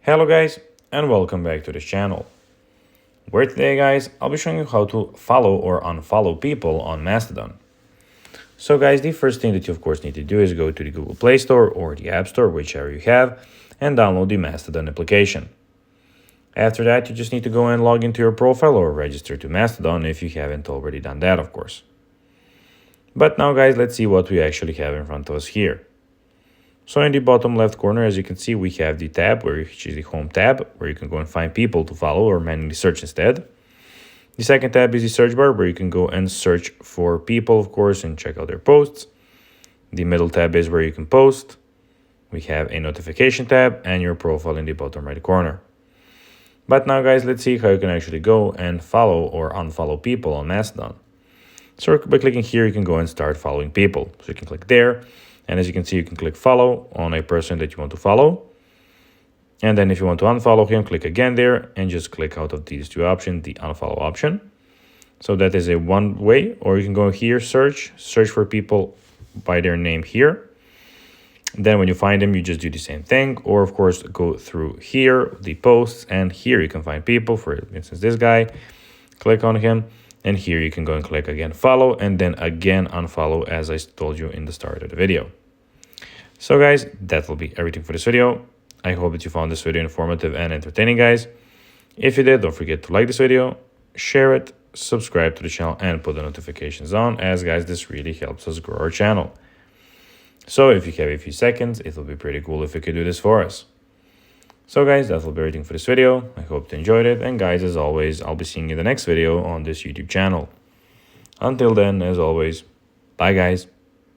Hello guys, and welcome back to this channel, where today guys I'll be showing you how to follow or unfollow people on Mastodon. So guys, the first thing that you of course need to do is go to the Google Play Store or the App Store, whichever you have, and download the Mastodon application. After that, you just need to go and log into your profile or register to Mastodon if you haven't already done that, of course. But now guys, let's see what we actually have in front of us here. So in the bottom left corner, as you can see, we have the tab, which is the home tab, where you can go and find people to follow or manually search instead. The second tab is the search bar, where you can go and search for people, of course, and check out their posts. The middle tab is where you can post. We have a notification tab and your profile in the bottom right corner. But now guys, let's see how you can actually go and follow or unfollow people on Mastodon. So by clicking here, you can go and start following people. So you can click there. And as you can see, you can click follow on a person that you want to follow. And then if you want to unfollow him, click again there and just click out of these two options, the unfollow option. So that is a one way, or you can go here, search for people by their name here. Then when you find them, you just do the same thing. Or of course, go through here, the posts, and here you can find people. For instance, this guy, click on him. And here you can go and click again follow and then again unfollow, as I told you in the start of the video. So guys, that will be everything for this video. I hope that you found this video informative and entertaining, guys. If you did, don't forget to like this video, share it, subscribe to the channel, and put the notifications on, as guys, this really helps us grow our channel. So if you have a few seconds, it will be pretty cool if you could do this for us. So guys, that will be everything for this video. I hope you enjoyed it. And guys, as always, I'll be seeing you in the next video on this YouTube channel. Until then, as always, bye guys.